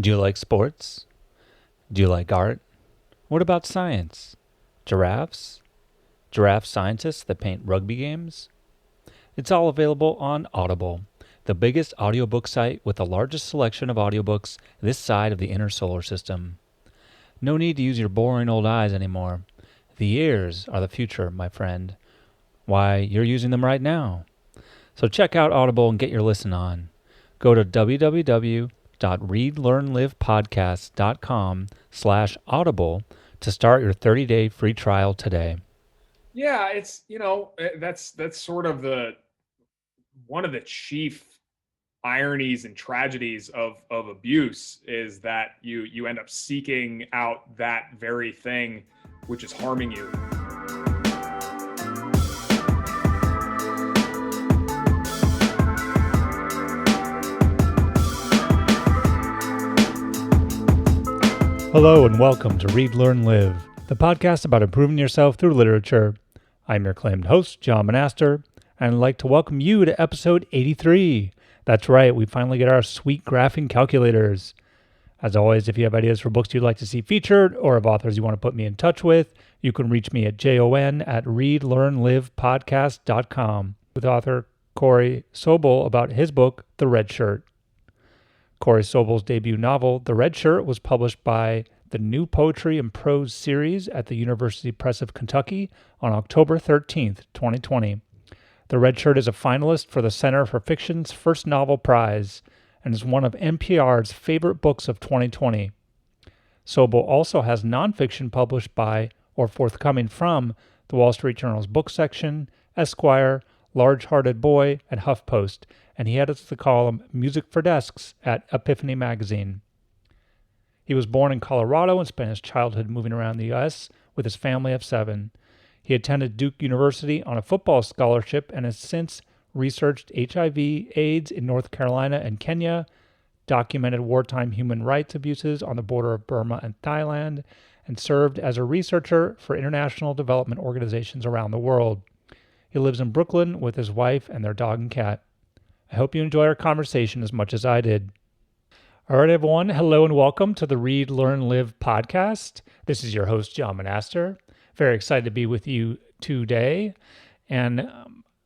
Do you like sports? Do you like art? What about science? Giraffes? Giraffe scientists that paint rugby games? It's all available on Audible, the biggest audiobook site with the largest selection of audiobooks this side of the inner solar system. No need to use your boring old eyes anymore. The ears are the future, my friend. Why, you're using them right now. So check out Audible and get your listen on. Go to www.readlearnlivepodcast.com/audible to start your 30-day free trial today. Yeah, that's sort of the one of the chief ironies and tragedies of abuse is that you end up seeking out that very thing which is harming you. Hello and welcome to Read, Learn, Live, the podcast about improving yourself through literature. I'm your acclaimed host, John Monaster, and I'd like to welcome you to episode 83. That's right, we finally get our sweet graphing calculators. As always, if you have ideas for books you'd like to see featured or of authors you want to put me in touch with, you can reach me at jon@readlearnlivepodcast.com with author Corey Sobel about his book, The Redshirt. Corey Sobel's debut novel, The Redshirt, was published by the New Poetry and Prose series at the University Press of Kentucky on October 13th, 2020. The Redshirt is a finalist for the Center for Fiction's First Novel Prize and is one of NPR's favorite books of 2020. Sobel also has nonfiction published by or forthcoming from the Wall Street Journal's book section, Esquire, Large Hearted Boy, and HuffPost, and he edits the column Music for Desks at Epiphany Magazine. He was born in Colorado and spent his childhood moving around the U.S. with his family of 7. He attended Duke University on a football scholarship and has since researched HIV/AIDS in North Carolina and Kenya, documented wartime human rights abuses on the border of Burma and Thailand, and served as a researcher for international development organizations around the world. He lives in Brooklyn with his wife and their dog and cat. I hope you enjoy our conversation as much as I did. All right, everyone. Hello and welcome to the Read, Learn, Live podcast. This is your host, John Monaster. Very excited to be with you today. And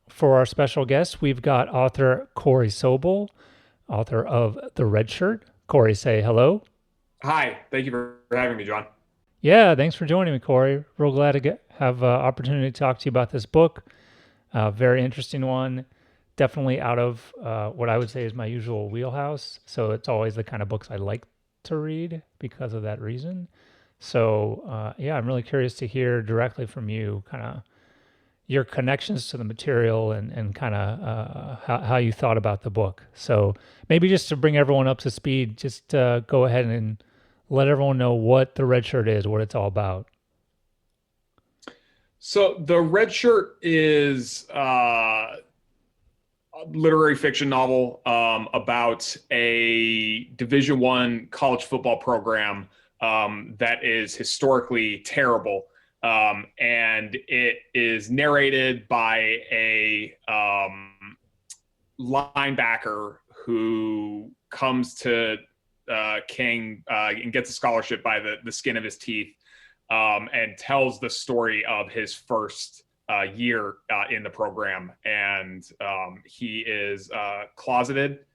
for our special guest, we've got author Corey Sobel, author of The Redshirt. Corey, say hello. Hi, thank you for having me, John. Yeah, thanks for joining me, Corey. Real glad to have an opportunity to talk to you about this book. Very interesting one. Definitely out of what I would say is my usual wheelhouse. So it's always the kind of books I like to read because of that reason. So yeah, I'm really curious to hear directly from you kind of your connections to the material and kind of how you thought about the book. So maybe just to bring everyone up to speed, just go ahead and let everyone know what The Redshirt is, what it's all about. So the Redshirt is literary fiction novel about a Division I college football program that is historically terrible. And it is narrated by a linebacker who comes to King and gets a scholarship by the skin of his teeth, and tells the story of his first year in the program. And he is closeted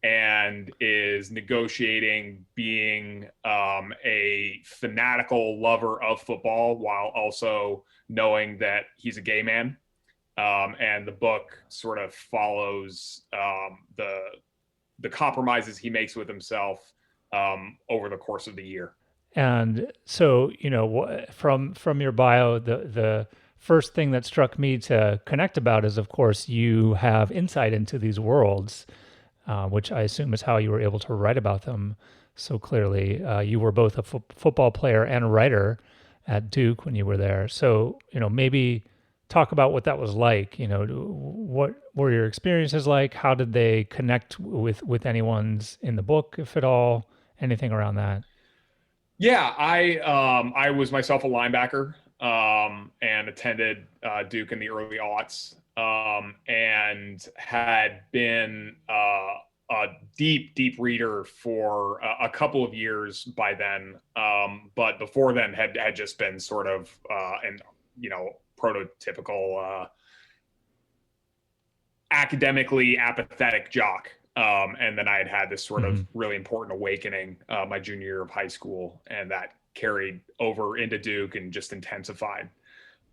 and is negotiating being a fanatical lover of football while also knowing that he's a gay man. And the book sort of follows the compromises he makes with himself over the course of the year. And so, from your bio, the first thing that struck me to connect about is, of course, you have insight into these worlds, which I assume is how you were able to write about them so clearly. You were both a football player and a writer at Duke when you were there. So, maybe talk about what that was like. What were your experiences like? How did they connect with anyone's in the book, if at all? Anything around that? Yeah, I was myself a linebacker and attended Duke in the early aughts, and had been a deep reader for a couple of years by then. But before then had just been sort of an, prototypical academically apathetic jock. And then I had this sort of really important awakening my junior year of high school, and that carried over into Duke and just intensified.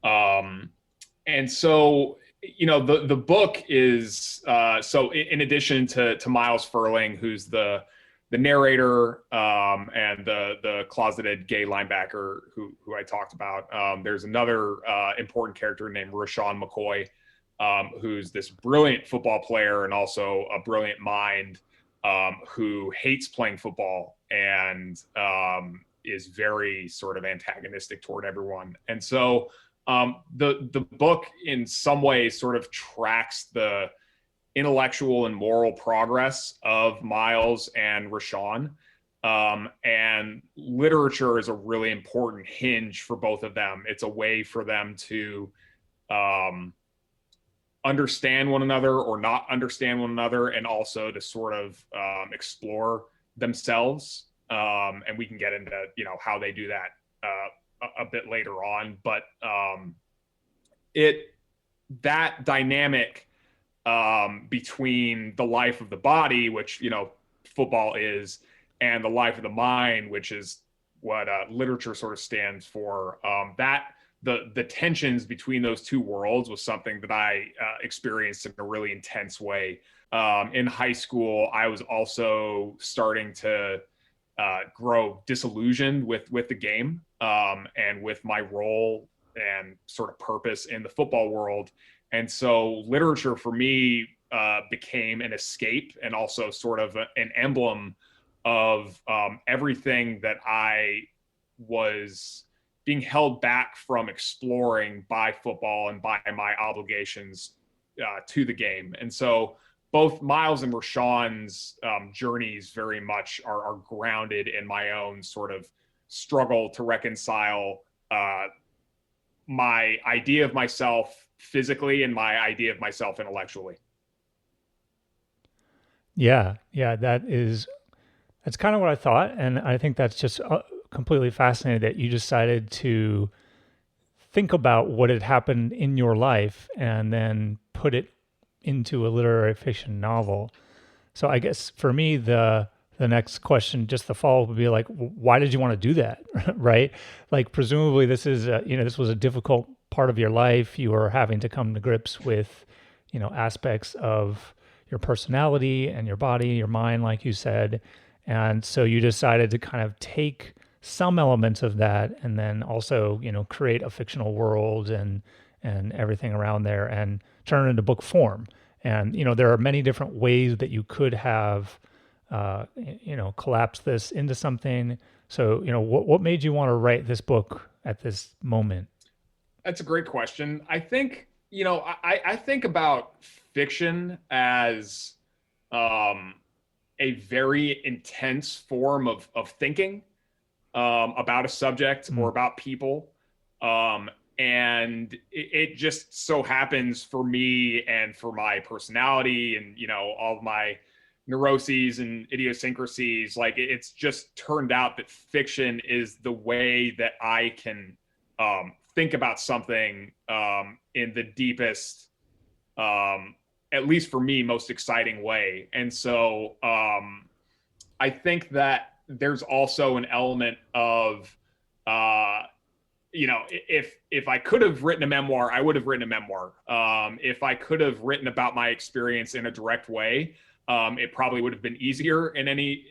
And so, the book is so in addition to Miles Furling, who's the narrator and the closeted gay linebacker who I talked about. There's another important character named Reshawn McCoy, who's this brilliant football player and also a brilliant mind, who hates playing football and is very sort of antagonistic toward everyone. And so the book in some ways sort of tracks the intellectual and moral progress of Miles and Reshawn. And literature is a really important hinge for both of them. It's a way for them to understand one another or not understand one another, and also to sort of explore themselves. And we can get into, how they do that a bit later on. But that dynamic between the life of the body, which, football is, and the life of the mind, which is what literature sort of stands for, that the tensions between those two worlds was something that I experienced in a really intense way. In high school, I was also starting to grow disillusioned with the game and with my role and sort of purpose in the football world. And so literature for me became an escape and also sort of an emblem of everything that I was being held back from exploring by football and by my obligations to the game. And so both Miles and Reshawn's journeys very much are grounded in my own sort of struggle to reconcile my idea of myself physically and my idea of myself intellectually. Yeah, that's kind of what I thought, and I think that's just completely fascinating that you decided to think about what had happened in your life and then put it into a literary fiction novel. So I guess for me, the next question, just the follow-up, would be like, why did you want to do that, right? Like, presumably this is this was a difficult part of your life. You were having to come to grips with aspects of your personality and your body, your mind, like you said. And so you decided to kind of take some elements of that and then also, create a fictional world and everything around there and turn it into book form. And, there are many different ways that you could have, collapse this into something. So, what made you want to write this book at this moment? That's a great question. I think, I think about fiction as a very intense form of thinking about a subject or about people. And it just so happens for me and for my personality and, all of my neuroses and idiosyncrasies, like it's just turned out that fiction is the way that I can think about something in the deepest, at least for me, most exciting way. And so I think that there's also an element of, if I could have written a memoir, I would have written a memoir. If I could have written about my experience in a direct way, it probably would have been easier in any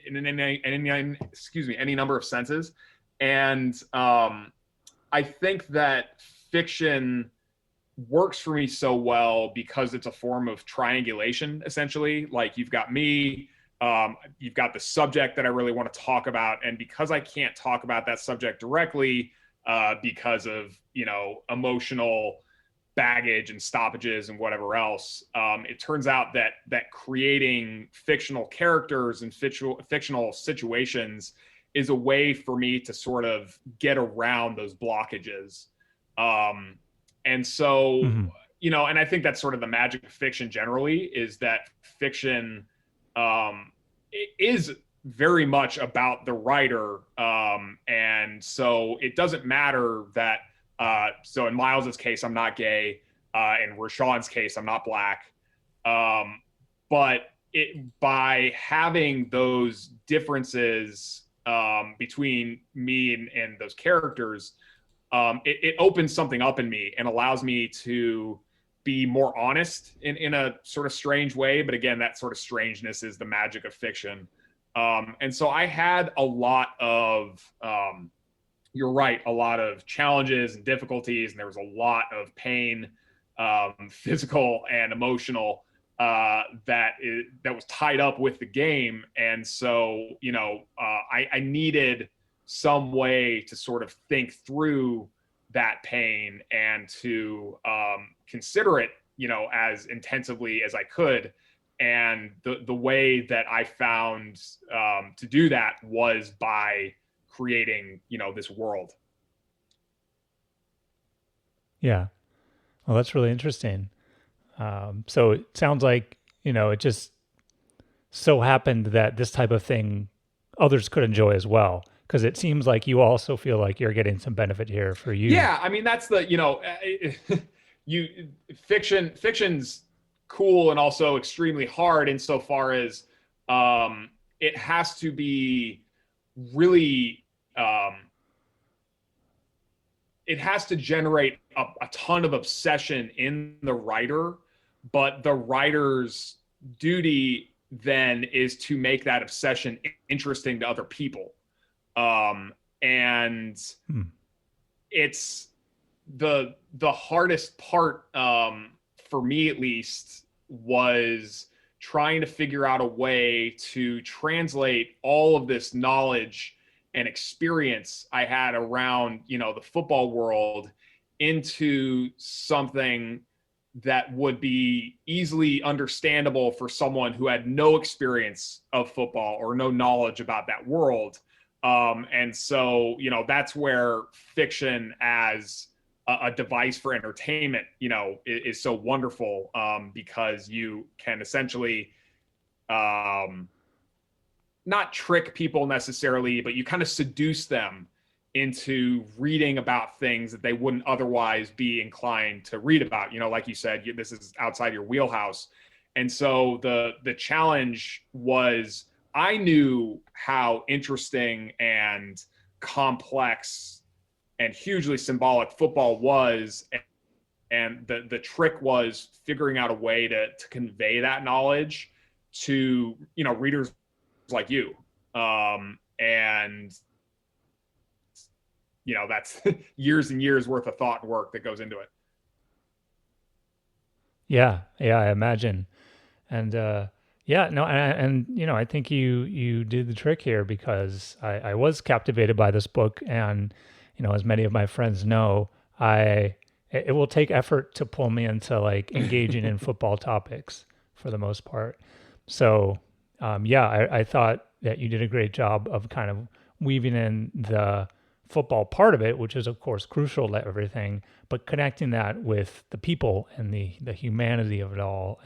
number of senses. And I think that fiction works for me so well because it's a form of triangulation, essentially. Like, you've got me, you've got the subject that I really want to talk about. And because I can't talk about that subject directly, because of, emotional baggage and stoppages and whatever else, it turns out that creating fictional characters and fictional situations is a way for me to sort of get around those blockages. And so, and I think that's sort of the magic of fiction generally, is that fiction it is very much about the writer. And so it doesn't matter that, so in Miles's case, I'm not gay. In Reshawn's case, I'm not black. But by having those differences between me and those characters, it opens something up in me and allows me to be more honest in a sort of strange way. But again, that sort of strangeness is the magic of fiction. And so I had a lot of, you're right, a lot of challenges and difficulties, and there was a lot of pain, physical and emotional, that was tied up with the game. And so, I needed some way to sort of think through that pain and to consider it, as intensively as I could. And the way that I found to do that was by creating, this world. Yeah. Well, that's really interesting. So it sounds like, it just so happened that this type of thing others could enjoy as well. Because it seems like you also feel like you're getting some benefit here for you. Yeah, I mean that's the fiction's cool and also extremely hard insofar as it has to be really it has to generate a ton of obsession in the writer, but the writer's duty then is to make that obsession interesting to other people. And it's the hardest part, for me at least, was trying to figure out a way to translate all of this knowledge and experience I had around, the football world into something that would be easily understandable for someone who had no experience of football or no knowledge about that world. And so, that's where fiction as a device for entertainment, is so wonderful, because you can essentially not trick people necessarily, but you kind of seduce them into reading about things that they wouldn't otherwise be inclined to read about. Like you said, this is outside your wheelhouse. And so the challenge was, I knew how interesting and complex and hugely symbolic football was. And the trick was figuring out a way to convey that knowledge to, readers like you. And, that's years and years worth of thought and work that goes into it. Yeah. Yeah. I imagine. And, yeah, no, and I think you did the trick here because I was captivated by this book, and as many of my friends know, it will take effort to pull me into like engaging in football topics for the most part. So, yeah, I thought that you did a great job of kind of weaving in the football part of it, which is of course crucial to everything, but connecting that with the people and the humanity of it all,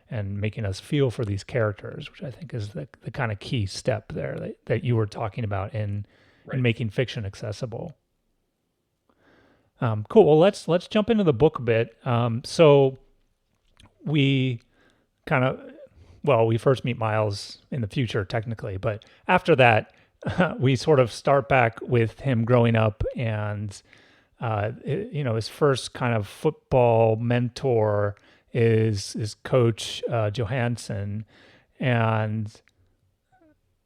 and making us feel for these characters, which I think is the kind of key step there that you were talking about in making fiction accessible. Cool. Well, let's jump into the book a bit. So we kind of, we first meet Miles in the future technically, but after that, we sort of start back with him growing up, and his first kind of football mentor is Coach Johansson, and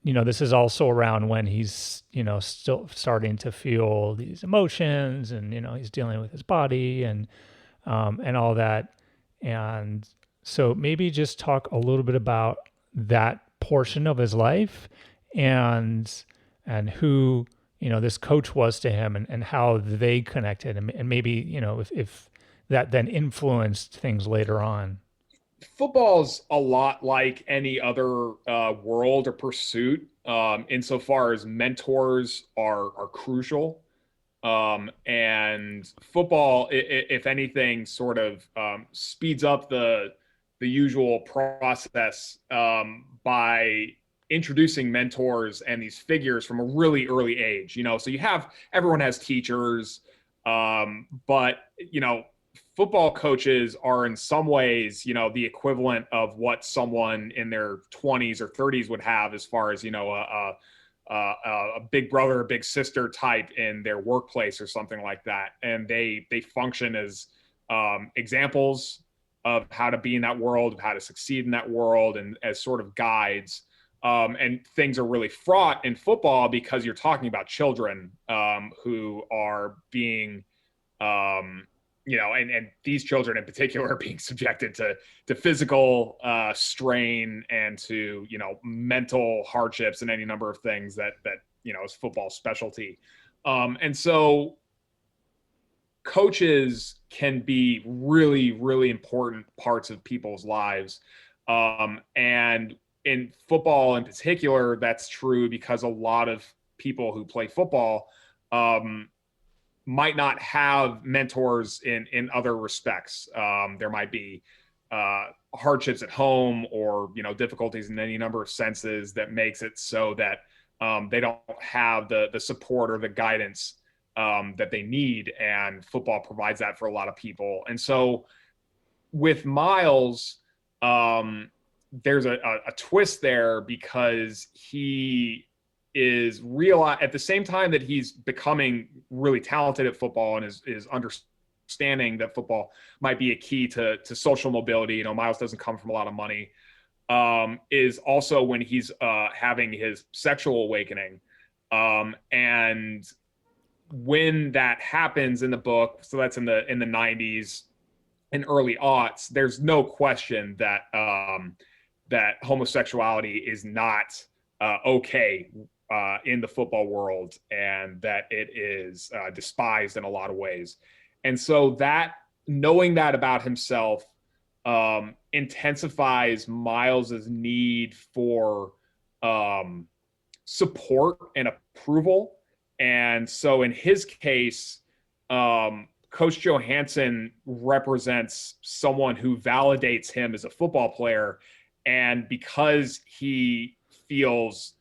this is also around when he's still starting to feel these emotions, and he's dealing with his body and all that, and so maybe just talk a little bit about that portion of his life, and who this coach was to him, and how they connected, and maybe if that then influenced things later on. Football's a lot like any other world or pursuit, insofar as mentors are crucial. And football, if anything, sort of speeds up the the usual process by introducing mentors and these figures from a really early age. So everyone has teachers, but football coaches are in some ways, the equivalent of what someone in their 20s or 30s would have as far as, a big brother, a big sister type in their workplace or something like that. And they function as examples of how to be in that world, of how to succeed in that world, and as sort of guides. And things are really fraught in football because you're talking about children who are being, and these children in particular are being subjected to physical strain and to, mental hardships and any number of things that is football's specialty. And so coaches can be really, really important parts of people's lives. And in football in particular, that's true because a lot of people who play football might not have mentors in other respects. There might be hardships at home or, difficulties in any number of senses that makes it so that they don't have the support or the guidance that they need. And football provides that for a lot of people. And so with Miles, there's a twist there because he is at the same time that he's becoming really talented at football and is understanding that football might be a key to social mobility. Miles doesn't come from a lot of money, is also when he's having his sexual awakening. And when that happens in the book, so that's in the 90s and early aughts, there's no question that that homosexuality is not okay in the football world, and that it is despised in a lot of ways. And so that knowing that about himself intensifies Miles's need for support and approval. And so in his case, Coach Johansson represents someone who validates him as a football player. And because he feels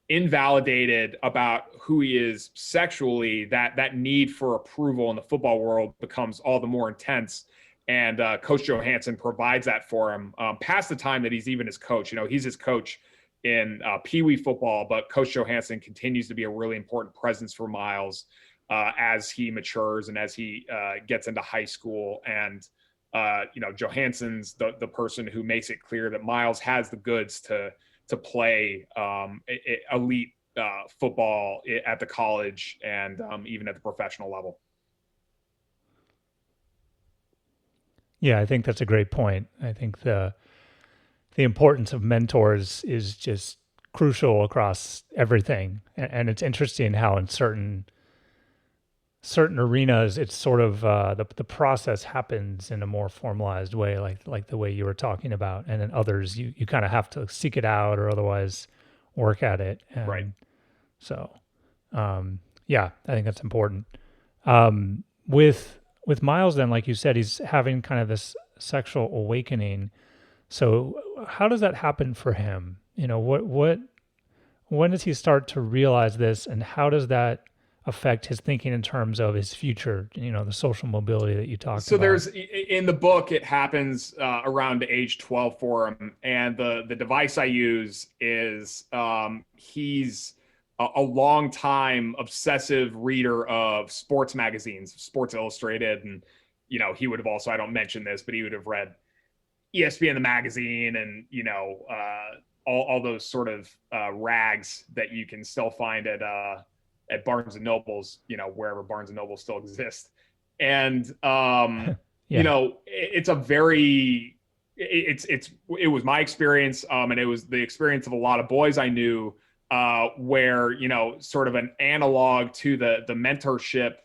invalidated about who he is sexually, that need for approval in the football world becomes all the more intense. And Coach Johansson provides that for him past the time that he's even his coach. He's his coach in Pee Wee football, but Coach Johansson continues to be a really important presence for Miles as he matures and as he gets into high school. And Johansson's the person who makes it clear that Miles has the goods to play elite football at the college and even at the professional level. Yeah, I think that's a great point. I think the importance of mentors is just crucial across everything. And it's interesting how in certain arenas, it's sort of the process happens in a more formalized way, like the way you were talking about. And in others, you kind of have to seek it out or otherwise work at it. And right. So, yeah, I think that's important. With Miles, then, like you said, he's having kind of this sexual awakening. So how does that happen for him? When does he start to realize this, and how does that affect his thinking in terms of his future, the social mobility that you talked about? So there's, in the book, it happens around age 12 for him. And the device I use is he's a long time obsessive reader of sports magazines, Sports Illustrated. And, he would have also, I don't mention this, but he would have read ESPN, the magazine, and, all those sort of rags that you can still find at Barnes and Noble's, wherever Barnes and Noble still exists. And, Yeah. it's a very, it was my experience. And it was the experience of a lot of boys I knew where, sort of an analog to the mentorship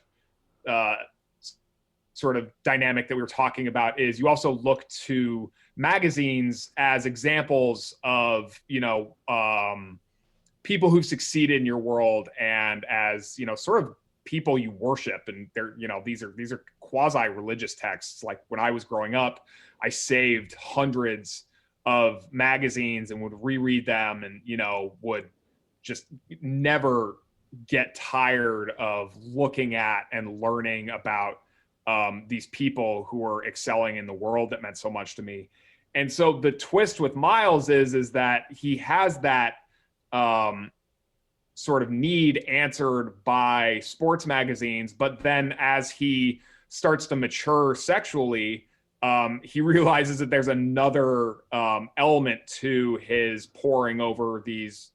sort of dynamic that we were talking about is you also look to magazines as examples of, people who've succeeded in your world, and as, sort of people you worship, and they're, these are quasi-religious texts. Like when I was growing up, I saved hundreds of magazines and would reread them, and would just never get tired of looking at and learning about these people who are excelling in the world that meant so much to me. And so the twist with Miles is that he has that sort of need answered by sports magazines, but then as he starts to mature sexually, he realizes that there's another element to his poring over these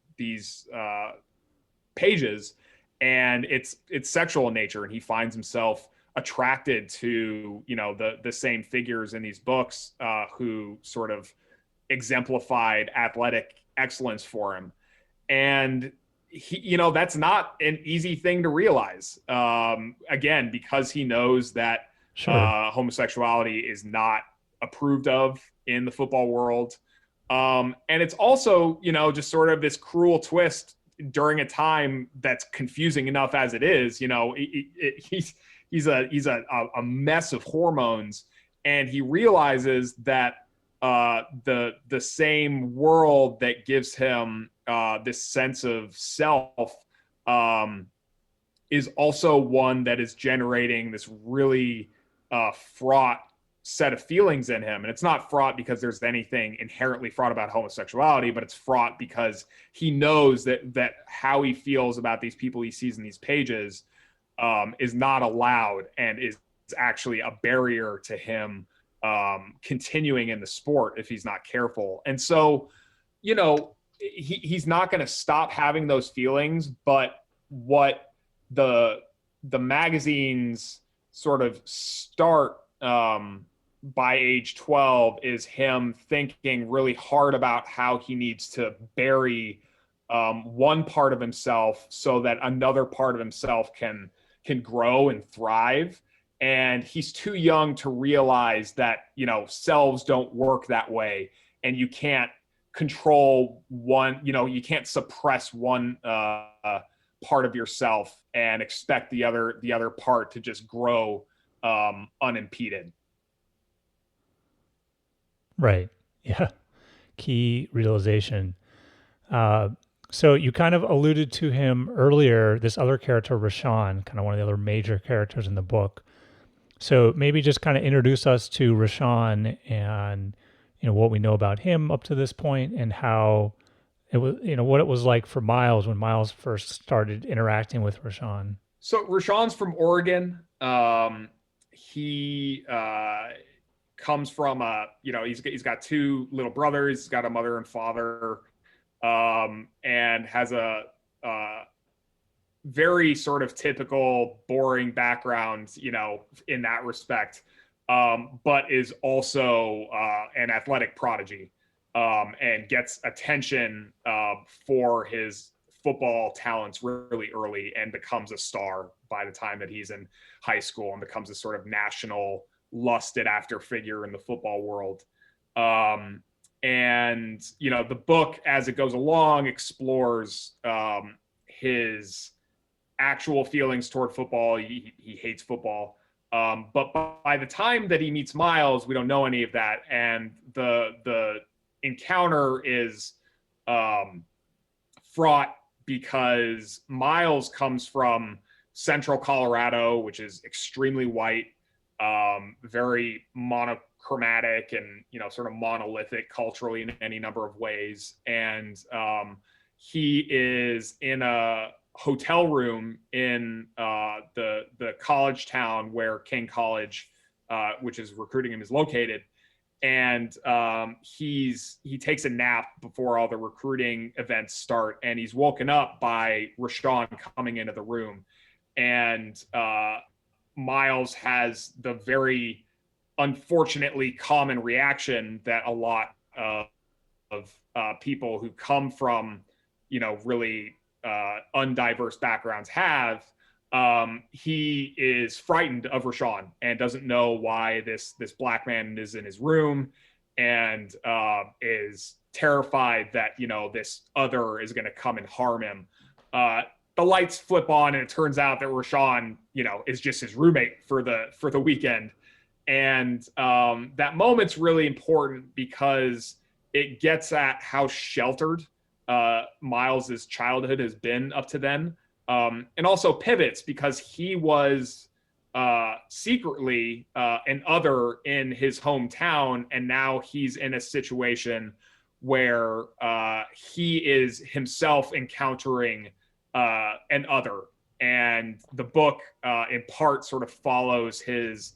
pages, and it's sexual in nature, and he finds himself attracted to the same figures in these books who sort of exemplified athletic excellence for him. And he, that's not an easy thing to realize, again, because he knows that homosexuality is not approved of in the football world. And it's also, just sort of this cruel twist during a time that's confusing enough as it is. He's a mess of hormones, and he realizes that the same world that gives him this sense of self is also one that is generating this really fraught set of feelings in him. And it's not fraught because there's anything inherently fraught about homosexuality, but it's fraught because he knows that how he feels about these people he sees in these pages is not allowed, and is actually a barrier to him continuing in the sport if he's not careful. And so, he's not going to stop having those feelings, but what the magazines sort of start by age 12 is him thinking really hard about how he needs to bury one part of himself so that another part of himself can grow and thrive. And he's too young to realize that, selves don't work that way, and you can't control one, you can't suppress one part of yourself and expect the other part to just grow unimpeded. Right. Yeah. Key realization. So you kind of alluded to him earlier, this other character, Reshawn, kind of one of the other major characters in the book. So maybe just kind of introduce us to Reshawn and, what we know about him up to this point, and how it was, what it was like for Miles when Miles first started interacting with Reshawn. So Reshawn's from Oregon. He comes from he's got two little brothers. He's got a mother and father, and has a very sort of typical boring background, in that respect, but is also an athletic prodigy, and gets attention for his football talents really early, and becomes a star by the time that he's in high school, and becomes a sort of national lusted after figure in the football world. And, the book, as it goes along, explores his actual feelings toward football. He hates football. But by the time that he meets Miles, we don't know any of that. And the encounter is fraught because Miles comes from central Colorado, which is extremely white, very monochromatic, and sort of monolithic culturally in any number of ways. And he is in a hotel room in the college town where King College, which is recruiting him, is located. And he takes a nap before all the recruiting events start, and he's woken up by Reshawn coming into the room. And Miles has the very unfortunately common reaction that a lot of people who come from, really undiverse backgrounds have. He is frightened of Reshawn and doesn't know why this black man is in his room, and is terrified that, this other is going to come and harm him. the lights flip on and it turns out that Reshawn, is just his roommate for the weekend. And that moment's really important because it gets at how sheltered Miles's childhood has been up to then, and also pivots because he was secretly an other in his hometown, and now he's in a situation where he is himself encountering an other. And the book in part sort of follows his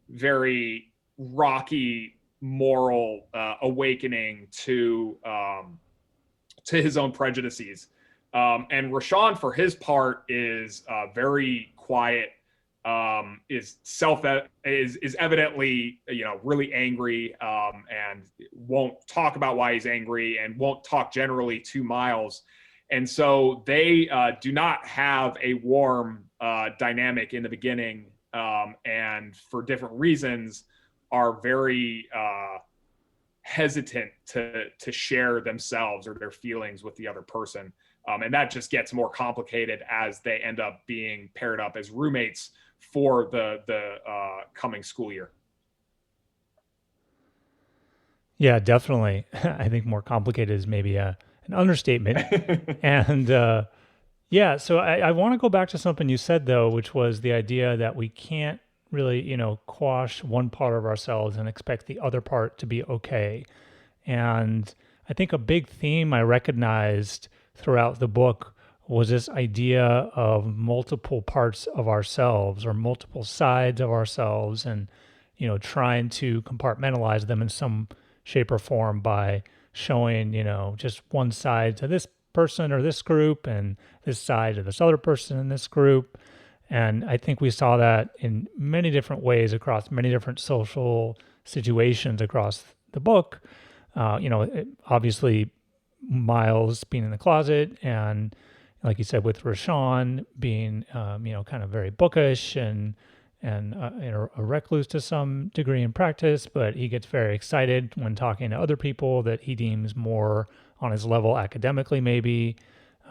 very rocky moral awakening to his own prejudices. And Reshawn, for his part, is very quiet, is evidently, really angry, and won't talk about why he's angry and won't talk generally to Miles. And so they do not have a warm dynamic in the beginning, and for different reasons are very hesitant to share themselves or their feelings with the other person. And that just gets more complicated as they end up being paired up as roommates for the coming school year. Yeah, definitely. I think more complicated is maybe an understatement. And yeah, so I want to go back to something you said, though, which was the idea that we can't really, quash one part of ourselves and expect the other part to be okay. And I think a big theme I recognized throughout the book was this idea of multiple parts of ourselves or multiple sides of ourselves, and, trying to compartmentalize them in some shape or form by showing, just one side to this person or this group and this side to this other person in this group. And I think we saw that in many different ways across many different social situations across the book. Obviously Miles being in the closet, and like you said, with Reshawn being, kind of very bookish and a recluse to some degree in practice, but he gets very excited when talking to other people that he deems more on his level academically, maybe.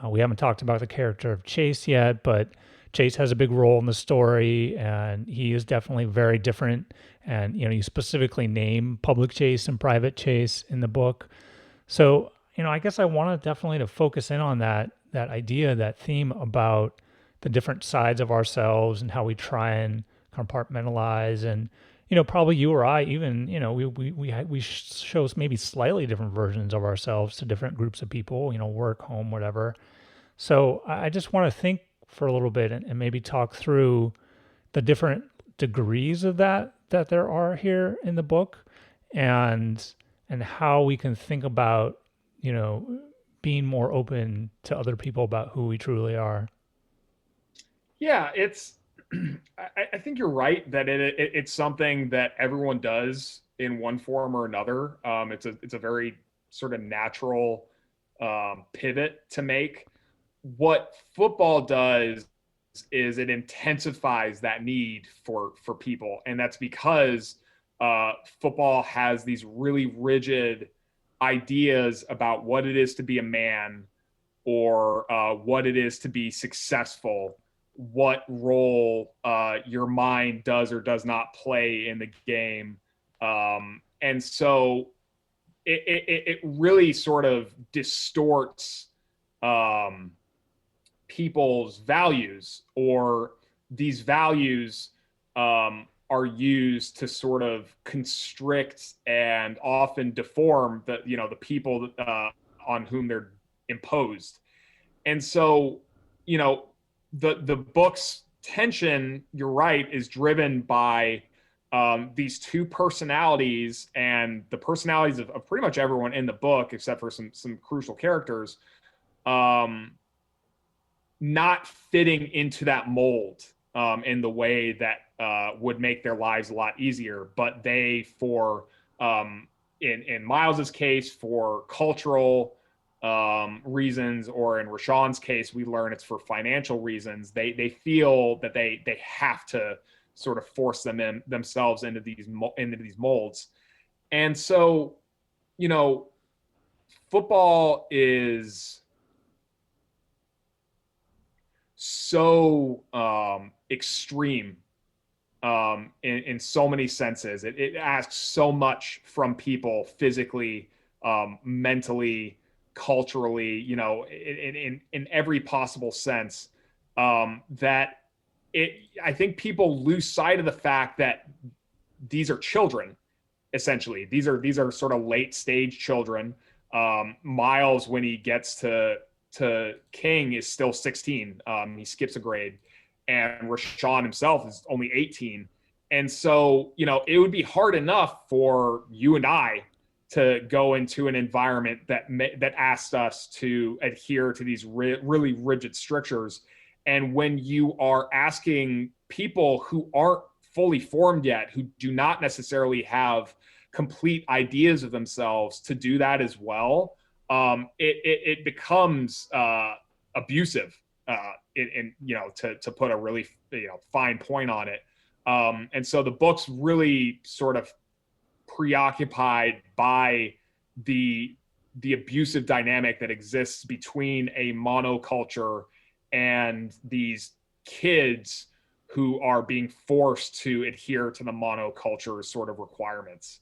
We haven't talked about the character of Chase yet, but Chase has a big role in the story, and he is definitely very different. And, you specifically name public Chase and private Chase in the book. So, I guess I want to definitely to focus in on that idea, that theme about the different sides of ourselves and how we try and compartmentalize. And, probably you or I even, we show maybe slightly different versions of ourselves to different groups of people, work, home, whatever. So I just want to think for a little bit and maybe talk through the different degrees of that there are here in the book, and how we can think about, being more open to other people about who we truly are. Yeah, I think you're right that it's something that everyone does in one form or another. It's a very sort of natural pivot to make. What football does is it intensifies that need for people, and that's because football has these really rigid ideas about what it is to be a man, or what it is to be successful, what role your mind does or does not play in the game. And so it really sort of distorts people's values, or these values are used to sort of constrict and often deform the people on whom they're imposed. And so, the book's tension, you're right, is driven by these two personalities, and the personalities of pretty much everyone in the book, except for some crucial characters, not fitting into that mold in the way that would make their lives a lot easier. But they, in Miles's case, for cultural reasons, or in Reshawn's case, we learn it's for financial reasons. They feel that they have to sort of force themselves into these molds. And so, football is so extreme in so many senses. It asks so much from people physically, mentally, culturally, you know, in every possible sense, that I think people lose sight of the fact that these are children. Essentially, these are sort of late stage children. Miles, when he gets to King, is still 16. He skips a grade, and Reshawn himself is only 18. And so, you know, it would be hard enough for you and I to go into an environment that asked us to adhere to these really rigid strictures. And when you are asking people who aren't fully formed yet, who do not necessarily have complete ideas of themselves, to do that as well, it becomes abusive, in you know, to put a really, you know, fine point on it. And so the book's really sort of preoccupied by the abusive dynamic that exists between a monoculture and these kids who are being forced to adhere to the monoculture sort of requirements.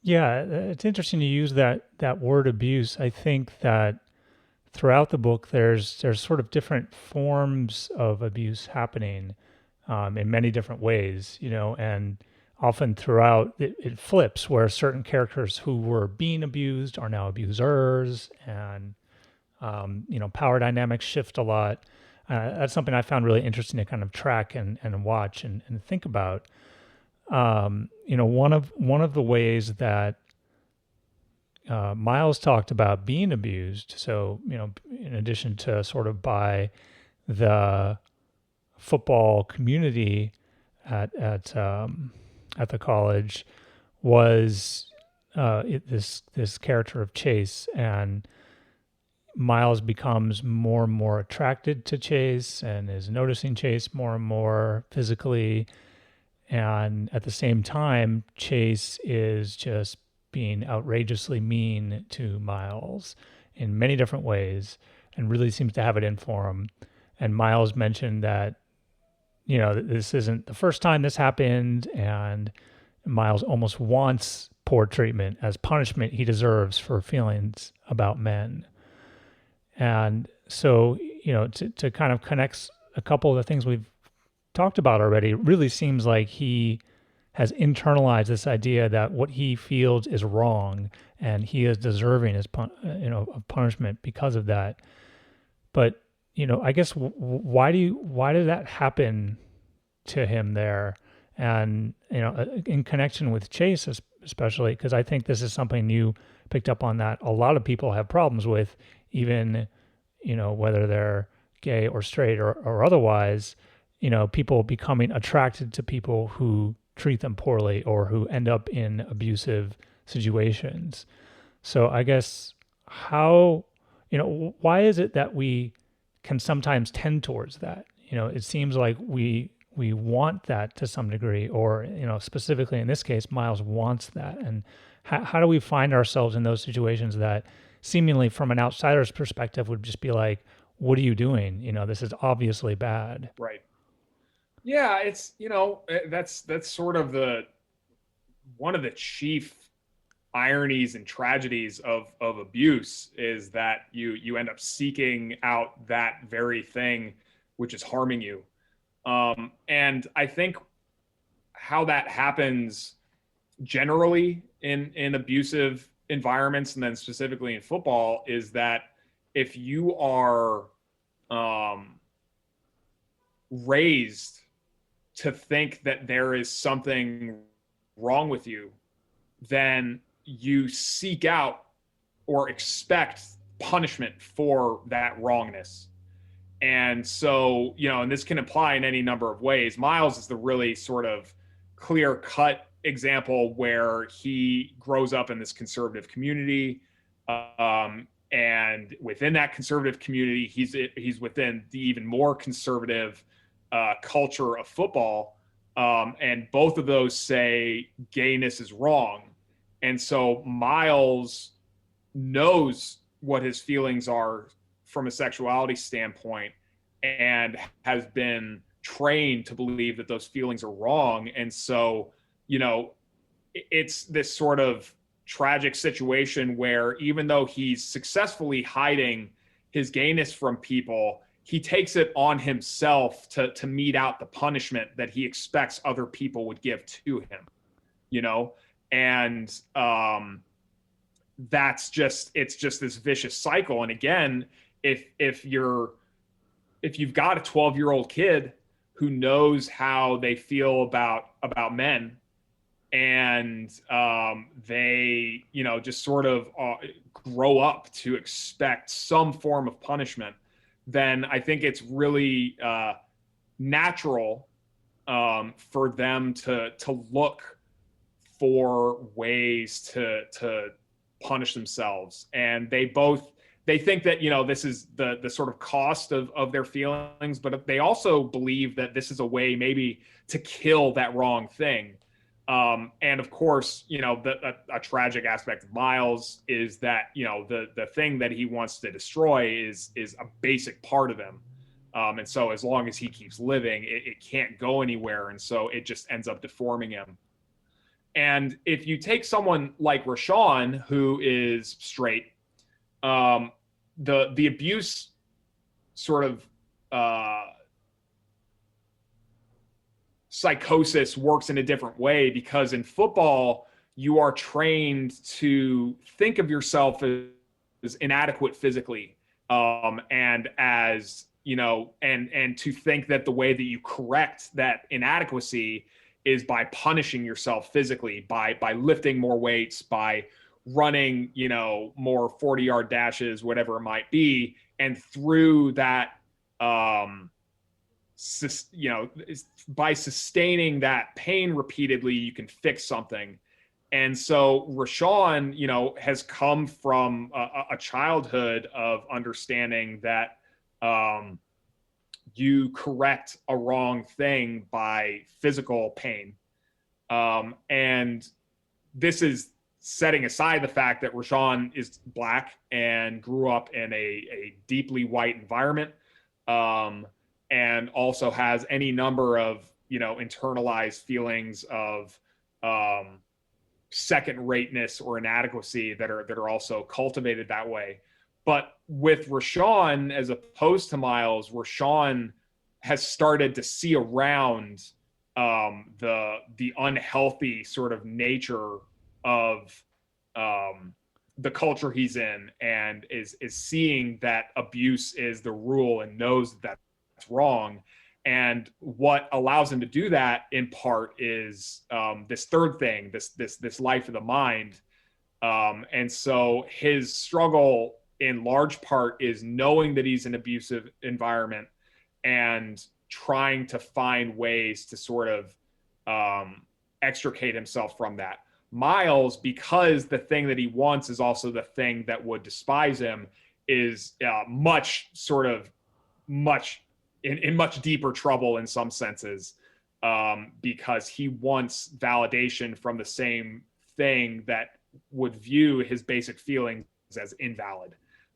Yeah, it's interesting to use that word abuse. I think that throughout the book, there's sort of different forms of abuse happening in many different ways, you know, and often throughout it flips where certain characters who were being abused are now abusers, and you know, power dynamics shift a lot. That's something I found really interesting to kind of track and watch and think about. You know, one of the ways that Miles talked about being abused. So, you know, in addition to sort of by the football community at the college, was this character of Chase, and Miles becomes more and more attracted to Chase and is noticing Chase more and more physically. And at the same time, Chase is just being outrageously mean to Miles in many different ways and really seems to have it in for him. And Miles mentioned that, you know, this isn't the first time this happened, and Miles almost wants poor treatment as punishment he deserves for feelings about men. And so, you know, to kind of connect a couple of the things we've talked about already, it really seems like he has internalized this idea that what he feels is wrong and he is deserving you know, of punishment because of that. But, you know, I guess why did that happen to him there? And, you know, in connection with Chase, especially, because I think this is something you picked up on that a lot of people have problems with, even, you know, whether they're gay or straight or otherwise, you know, people becoming attracted to people who treat them poorly or who end up in abusive situations. So I guess how, you know, why is it that we can sometimes tend towards that? You know, it seems like we want that to some degree, or, you know, specifically in this case, Miles wants that. And how do we find ourselves in those situations that seemingly from an outsider's perspective would just be like, what are you doing? You know, this is obviously bad. Right. Yeah, it's, you know, that's sort of the one of the chief ironies and tragedies of abuse, is that you end up seeking out that very thing which is harming you. And I think how that happens generally in abusive environments, and then specifically in football, is that if you are raised to think that there is something wrong with you, then you seek out or expect punishment for that wrongness. And so, you know, and this can apply in any number of ways. Miles is the really sort of clear cut example where he grows up in this conservative community. And within that conservative community, he's within the even more conservative culture of football. And both of those say gayness is wrong. And so Miles knows what his feelings are from a sexuality standpoint and has been trained to believe that those feelings are wrong. And so, it's this sort of tragic situation where even though he's successfully hiding his gayness from people, he takes it on himself to mete out the punishment that he expects other people would give to him, and it's just this vicious cycle. And again, if you've got a 12-year-old kid who knows how they feel about men, and they just sort of grow up to expect some form of punishment, then I think it's really natural for them to look for ways to punish themselves. And they think that this is the sort of cost of their feelings, but they also believe that this is a way maybe to kill that wrong thing. And of course, a tragic aspect of Miles is that, the thing that he wants to destroy is a basic part of him. And so as long as he keeps living, it can't go anywhere. And so it just ends up deforming him. And if you take someone like Reshawn, who is straight, the abuse sort of psychosis works in a different way, because in football you are trained to think of yourself as inadequate physically, and as and to think that the way that you correct that inadequacy is by punishing yourself physically, by lifting more weights, by running more 40-yard dashes, whatever it might be. And through that by sustaining that pain repeatedly, you can fix something. And so Reshawn, has come from a childhood of understanding that you correct a wrong thing by physical pain. And this is setting aside the fact that Reshawn is Black and grew up in a deeply white environment, and also has any number of internalized feelings of second-rateness or inadequacy that are also cultivated that way. But with Reshawn, as opposed to Miles, Reshawn has started to see around the unhealthy sort of nature of the culture he's in, and is seeing that abuse is the rule and knows that that's wrong. And what allows him to do that in part is this third thing, this life of the mind. And so his struggle in large part is knowing that he's in an abusive environment and trying to find ways to sort of extricate himself from that. Miles, because the thing that he wants is also the thing that would despise him, is in much deeper trouble in some senses, because he wants validation from the same thing that would view his basic feelings as invalid.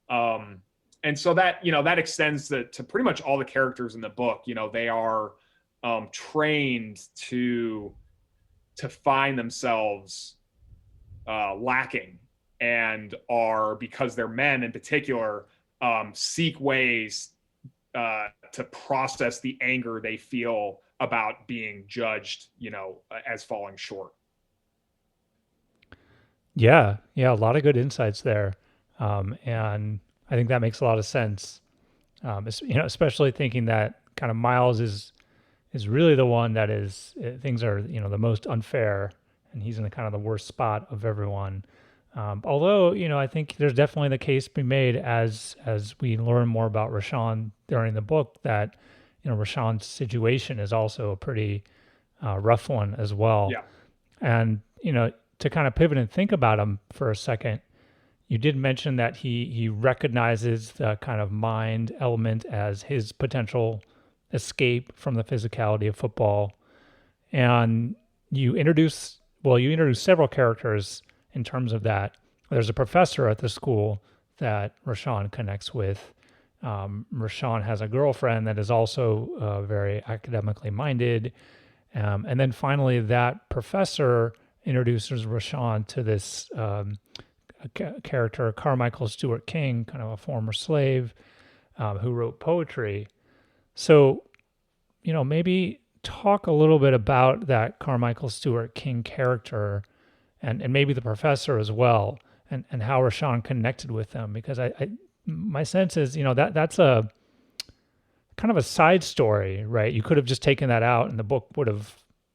And so that extends to pretty much all the characters in the book. They are trained to find themselves lacking, and are, because they're men in particular, seek ways to process the anger they feel about being judged, as falling short. Yeah, a lot of good insights there, and I think that makes a lot of sense. Especially thinking that kind of Miles is really the one that is, things are the most unfair, and he's in the kind of the worst spot of everyone. Although I think there's definitely the case to be made as we learn more about Reshawn during the book, that Reshawn's situation is also a pretty rough one as well. Yeah. And to kind of pivot and think about him for a second, you did mention that he recognizes the kind of mind element as his potential escape from the physicality of football. And you introduce several characters in terms of that. There's a professor at the school that Reshawn connects with, Reshawn has a girlfriend that is also very academically minded. And then finally, that professor introduces Reshawn to this character, Carmichael Stewart King, kind of a former slave who wrote poetry. So, maybe talk a little bit about that Carmichael Stewart King character and maybe the professor as well, and how Reshawn connected with them. Because my sense is, that's a kind of a side story, right? You could have just taken that out and the book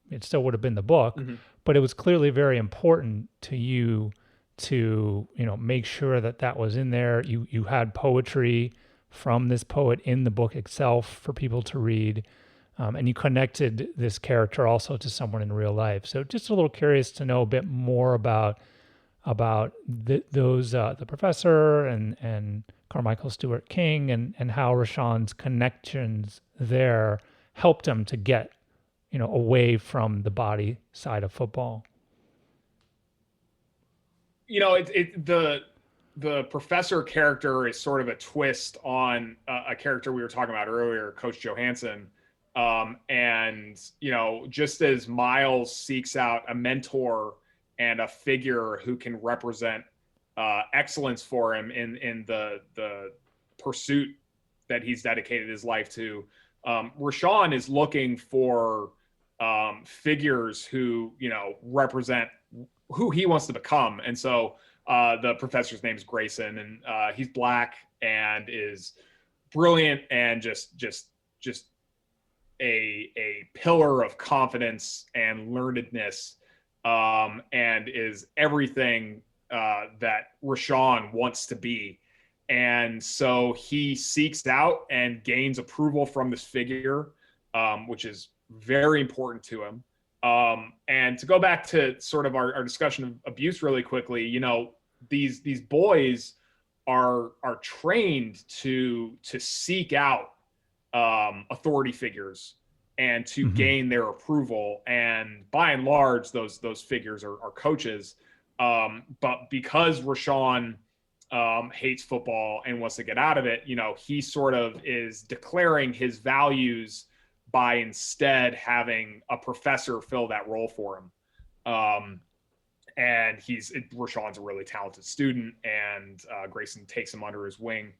it still would have been the book, Mm-hmm. but it was clearly very important to you to, make sure that that was in there. You had poetry from this poet in the book itself for people to read. And you connected this character also to someone in real life. So just a little curious to know a bit more about those the professor and Carmichael Stewart King and how Reshawn's connections there helped him to get away from the body side of football. The professor character is sort of a twist on a character we were talking about earlier, Coach Johansson. And just as Miles seeks out a mentor and a figure who can represent excellence for him in the pursuit that he's dedicated his life to, Reshawn is looking for figures who represent who he wants to become. And so the professor's name is Grayson, and he's Black and is brilliant and just a pillar of confidence and learnedness, and is everything that Reshawn wants to be. And so he seeks out and gains approval from this figure, which is very important to him. And to go back to sort of our discussion of abuse really quickly, these boys are trained to seek out authority figures and to gain their approval. And by and large, those figures are coaches. But because Reshawn hates football and wants to get out of it, he sort of is declaring his values by instead having a professor fill that role for him. And Reshawn's a really talented student, and Grayson takes him under his wing.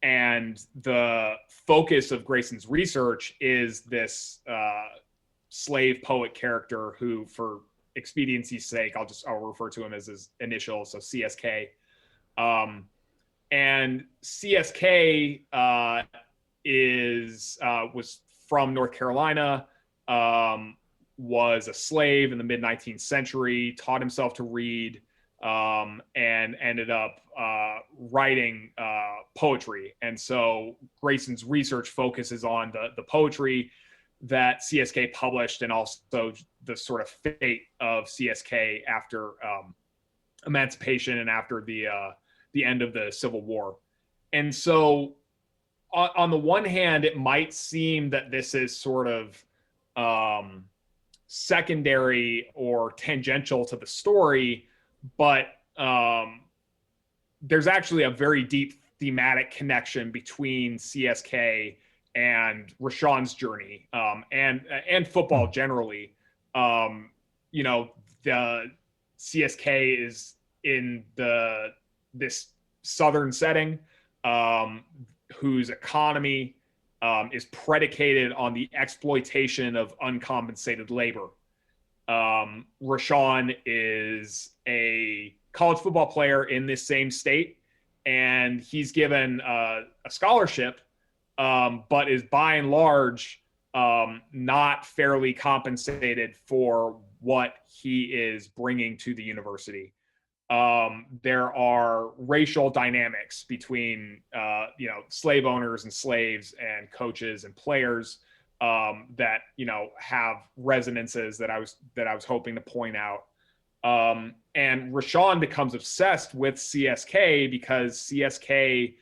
And the focus of Grayson's research is this slave poet character who, for expediency's sake, I'll refer to him as his initials, so CSK. And CSK was from North Carolina, was a slave in the mid-19th century, taught himself to read, and ended up writing poetry. And so Grayson's research focuses on the poetry that CSK published, and also the sort of fate of CSK after emancipation and after the end of the Civil War. And so on the one hand, it might seem that this is sort of secondary or tangential to the story, but there's actually a very deep thematic connection between CSK and Reshawn's journey, and football generally. The CSK is in this southern setting, whose economy is predicated on the exploitation of uncompensated labor. Reshawn is a college football player in this same state, and he's given a scholarship, but is by and large not fairly compensated for what he is bringing to the university. There are racial dynamics between slave owners and slaves and coaches and players that have resonances that I was hoping to point out. And Reshawn becomes obsessed with CSK because CSK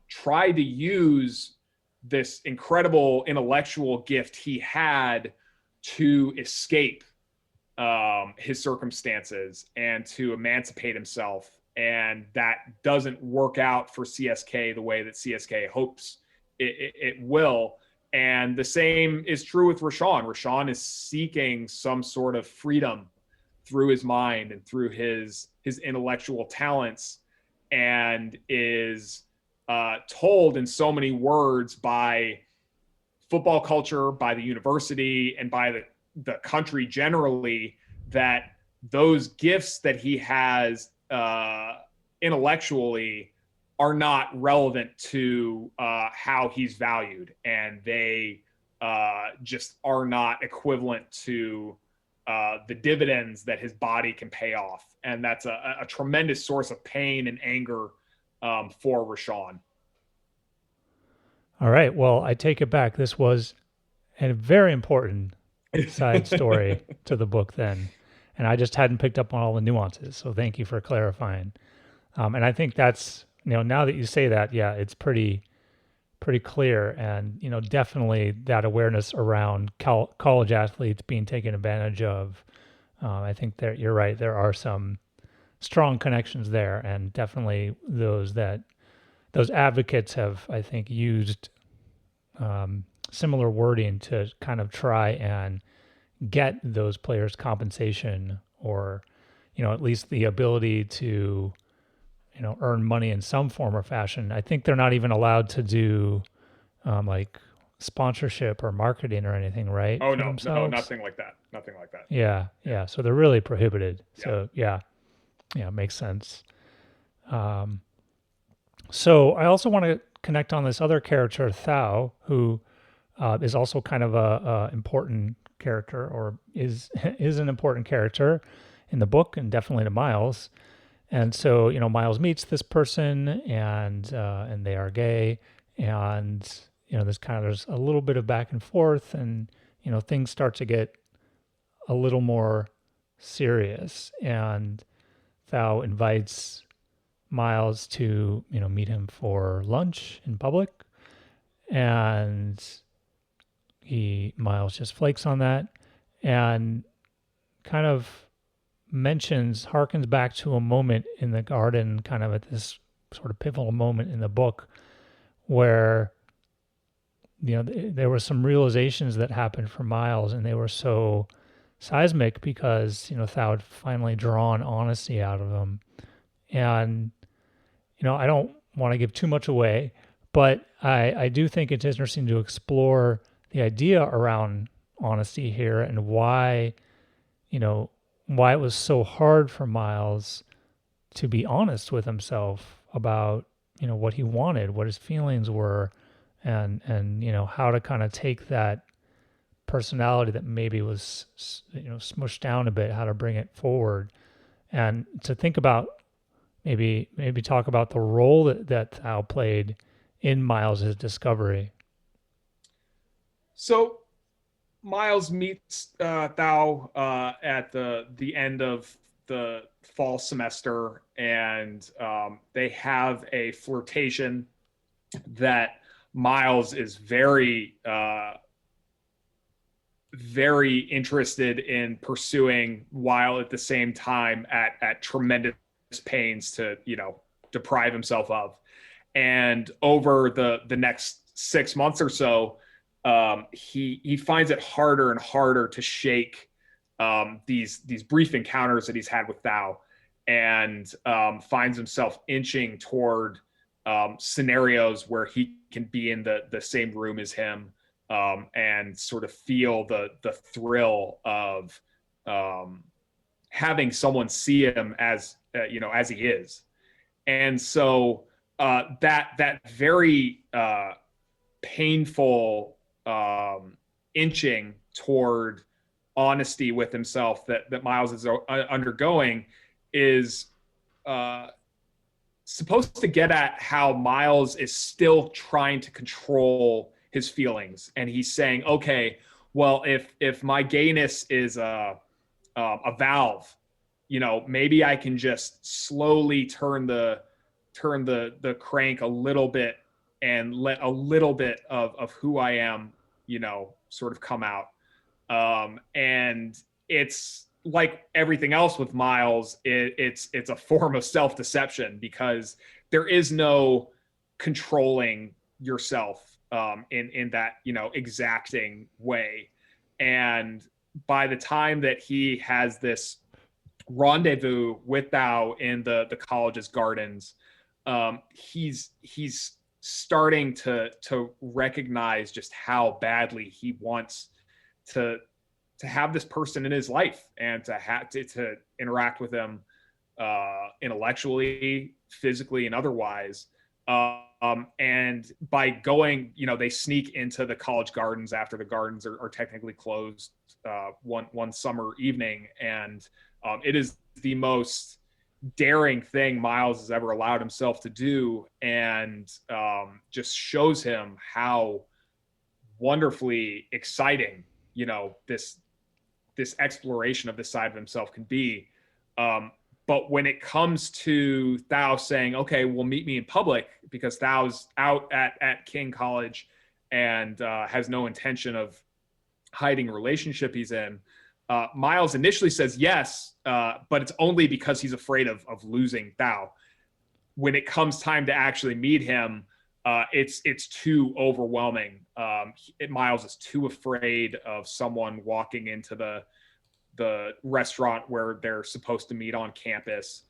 tried to use this incredible intellectual gift he had to escape his circumstances and to emancipate himself. and that doesn't work out for CSK the way that CSK hopes it will. And the same is true with Reshawn. Reshawn is seeking some sort of freedom through his mind and through his intellectual talents, and is told in so many words by football culture, by the university, and by the country generally, that those gifts that he has intellectually are not relevant to how he's valued, and they just are not equivalent to the dividends that his body can pay off. And that's a tremendous source of pain and anger for Reshawn. All right. Well, I take it back. This was a very important side story to the book then. And I just hadn't picked up on all the nuances. So thank you for clarifying. And I think that's, now that you say that, yeah, it's pretty clear. And, definitely that awareness around college athletes being taken advantage of. I think that you're right. There are some strong connections there, and definitely those advocates have, I think, used similar wording to kind of try and get those players compensation, or, at least the ability to, earn money in some form or fashion. I think they're not even allowed to do like sponsorship or marketing or anything, right? Oh, no, nothing like that. Nothing like that. Yeah. So they're really prohibited. So yeah, makes sense. So I also want to connect on this other character, Thao, who is also kind of a important character, or is an important character in the book, and definitely to Miles. And so, Miles meets this person, and they are gay, and there's a little bit of back and forth, and things start to get a little more serious, and Thao invites Miles to meet him for lunch in public, and Miles just flakes on that, and kind of harkens back to a moment in the garden, kind of at this sort of pivotal moment in the book, where there were some realizations that happened for Miles, and they were so seismic because Thao had finally drawn honesty out of him. And I don't want to give too much away, but I do think it's interesting to explore the idea around honesty here, and why it was so hard for Miles to be honest with himself about what he wanted, what his feelings were, and how to kind of take that personality that maybe was smushed down a bit, how to bring it forward, and to think about maybe talk about the role that Thao played in Miles's discovery. So Miles meets Thao at the end of the fall semester, and they have a flirtation that Miles is very very interested in pursuing, while at the same time at tremendous pains to deprive himself of. And over the next 6 months or so, he finds it harder and harder to shake these brief encounters that he's had with Thao, and finds himself inching toward scenarios where he can be in the same room as him, and sort of feel the thrill of having someone see him as as he is. And so that very painful inching toward honesty with himself that Miles is undergoing is supposed to get at how Miles is still trying to control his feelings. And he's saying, okay, well, if my gayness is a valve, maybe I can just slowly turn the crank a little bit, and let a little bit of who I am, sort of come out. And it's like everything else with Miles, it's a form of self-deception, because there is no controlling yourself in that, exacting way. And by the time that he has this rendezvous with Thao in the college's gardens, he's starting to recognize just how badly he wants to have this person in his life, and to interact with them intellectually, physically, and otherwise. And by going, they sneak into the college gardens after the gardens are technically closed one summer evening, and it is the most daring thing Miles has ever allowed himself to do, and just shows him how wonderfully exciting, this exploration of this side of himself can be. But when it comes to Thao saying, okay, well, meet me in public, because Thao's out at King College and has no intention of hiding a relationship he's in, Miles initially says yes, but it's only because he's afraid of losing Thao. When it comes time to actually meet him, it's too overwhelming. Miles is too afraid of someone walking into the restaurant where they're supposed to meet on campus.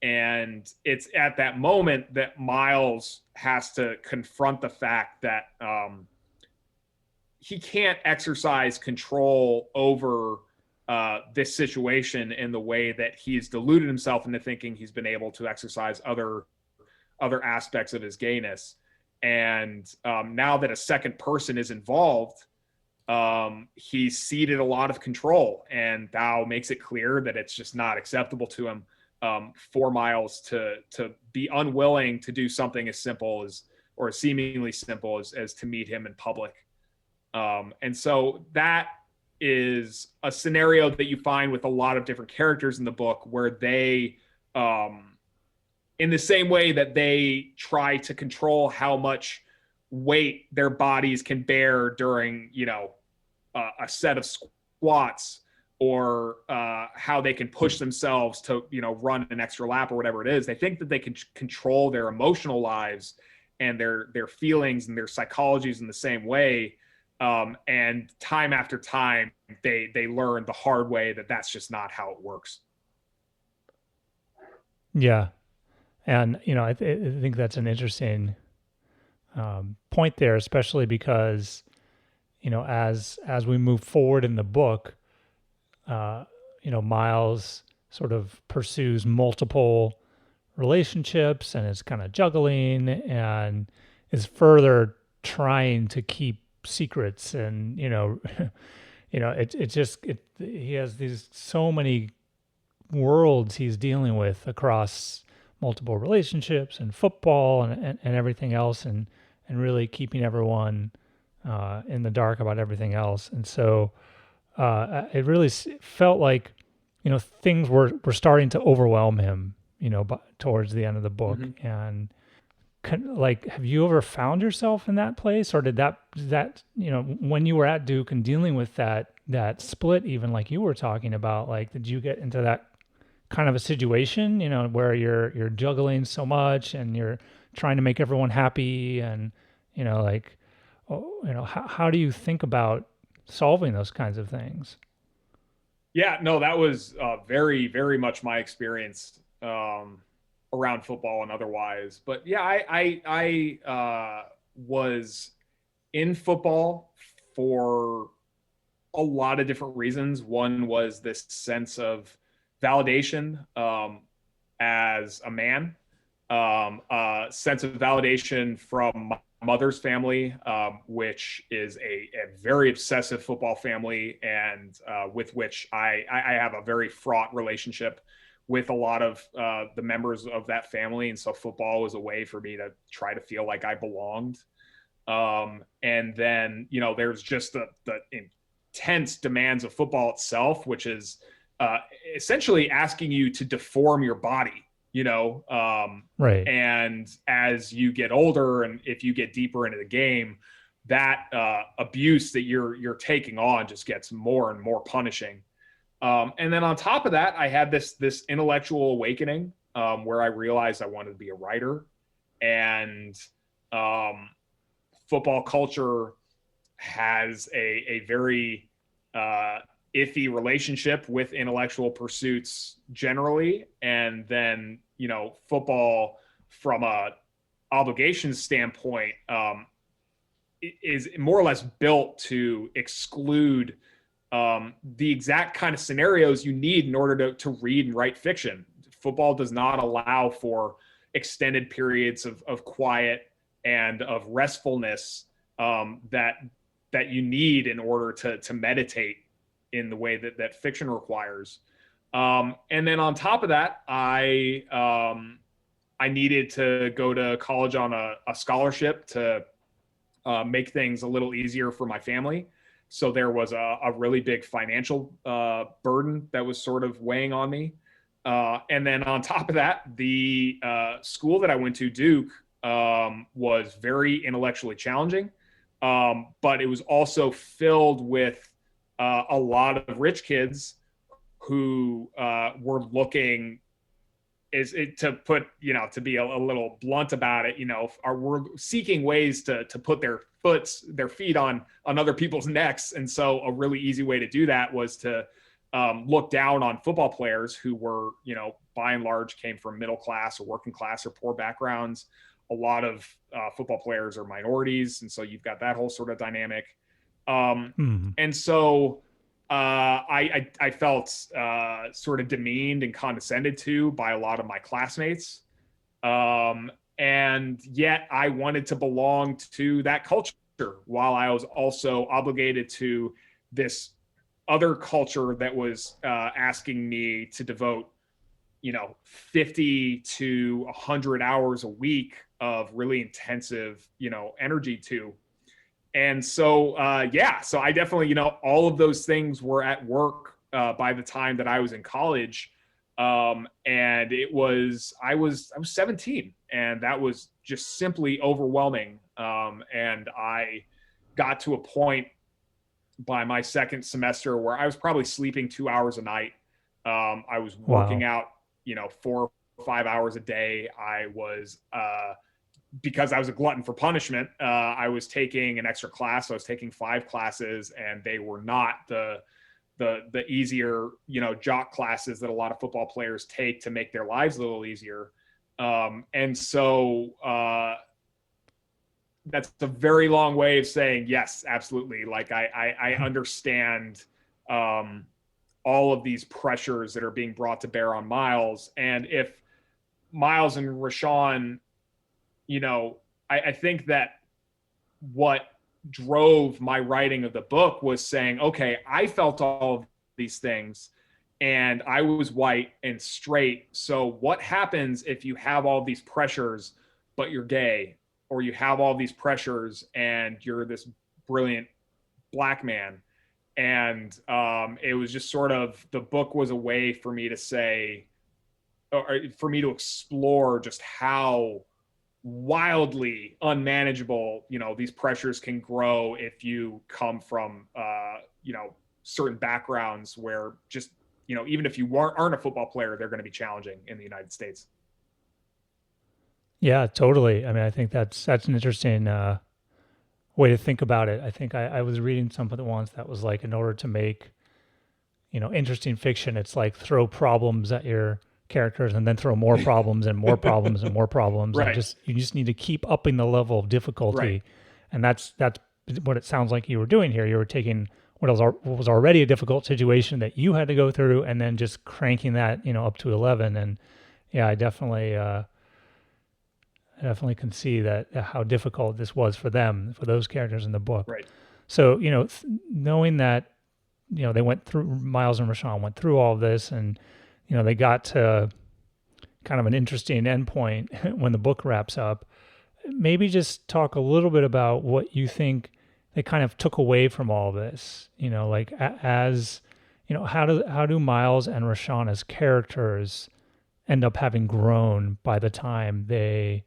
And it's at that moment that Miles has to confront the fact that he can't exercise control over this situation in the way that he's deluded himself into thinking he's been able to exercise other aspects of his gayness. And now that a second person is involved, he's ceded a lot of control, and Thao makes it clear that it's just not acceptable to him for Miles to be unwilling to do something as simple as, or seemingly simple as to meet him in public. And so that is a scenario that you find with a lot of different characters in the book, where they, in the same way that they try to control how much weight their bodies can bear during, a set of squats, or how they can push themselves to, run an extra lap or whatever it is. They think that they can control their emotional lives and their feelings and their psychologies in the same way. And time after time, they learn the hard way that that's just not how it works. Yeah. And, I think that's an interesting point there, especially because, as we move forward in the book, Miles sort of pursues multiple relationships and is kind of juggling and is further trying to keep secrets. And, he has these so many worlds he's dealing with across multiple relationships and football and everything else, and really keeping everyone in the dark about everything else. And so it really felt like, things were starting to overwhelm him, towards the end of the book. Mm-hmm. And have you ever found yourself in that place, or did that when you were at Duke and dealing with that split, even like you were talking about, like, did you get into that kind of a situation, where you're juggling so much and you're trying to make everyone happy, and how do you think about solving those kinds of things? Yeah, no, that was very, very much my experience around football and otherwise. But yeah, I was in football for a lot of different reasons. One was this sense of validation as a man, a sense of validation from my mother's family, which is a very obsessive football family, and with which I have a very fraught relationship with a lot of the members of that family. And so football was a way for me to try to feel like I belonged. And then, there's just the intense demands of football itself, which is essentially asking you to deform your body, right. And as you get older, and if you get deeper into the game, that abuse that you're taking on just gets more and more punishing. And then on top of that, I had this intellectual awakening where I realized I wanted to be a writer, and football culture has a very iffy relationship with intellectual pursuits generally, and then football from a obligations standpoint is more or less built to exclude the exact kind of scenarios you need in order to read and write fiction. Football does not allow for extended periods of quiet and of restfulness that you need in order to meditate in the way that fiction requires. And then on top of that, I needed to go to college on a scholarship to make things a little easier for my family. So there was a really big financial burden that was sort of weighing on me. And then on top of that, the school that I went to, Duke, was very intellectually challenging, but it was also filled with a lot of rich kids who were looking, to be a little blunt about it, we're seeking ways to put their feet on other people's necks. And so a really easy way to do that was to look down on football players who were, by and large came from middle class or working class or poor backgrounds. A lot of football players are minorities. And so you've got that whole sort of dynamic. And so I felt sort of demeaned and condescended to by a lot of my classmates. And yet I wanted to belong to that culture while I was also obligated to this other culture that was asking me to devote, 50 to 100 hours a week of really intensive, energy to. And so, so I definitely, all of those things were at work by the time that I was in college. And I was 17, and that was just simply overwhelming. And I got to a point by my second semester where I was probably sleeping 2 hours a night. I was working out, 4 or 5 hours a day. I was, because I was a glutton for punishment, I was taking an extra class. I was taking 5 classes, and they were not the easier, jock classes that a lot of football players take to make their lives a little easier. And so that's a very long way of saying, yes, absolutely. Like I understand all of these pressures that are being brought to bear on Miles. And if Miles and Reshawn, I think that what drove my writing of the book was saying, okay, I felt all of these things, and I was white and straight. So what happens if you have all these pressures, but you're gay, or you have all these pressures and you're this brilliant black man? And it was just sort of, the book was a way for me to say, or for me to explore just how wildly unmanageable, these pressures can grow if you come from, certain backgrounds where just, even if you aren't a football player, they're going to be challenging in the United States. Yeah, totally. I mean, I think that's an interesting way to think about it. I think I was reading something once that was like, in order to make, interesting fiction, it's like throw problems at your characters and then throw more problems and more problems and more problems. Right. And you just need to keep upping the level of difficulty. Right. And that's what it sounds like you were doing here. You were taking what was already a difficult situation that you had to go through, and then just cranking that, up to 11. And yeah, I definitely can see that how difficult this was for them, for those characters in the book. Right. So, knowing that, they went through, Miles and Reshawn went through all of this, and, they got to kind of an interesting endpoint when the book wraps up. Maybe just talk a little bit about what you think they kind of took away from all this, like as, how do Miles and Reshawn as characters end up having grown by the time they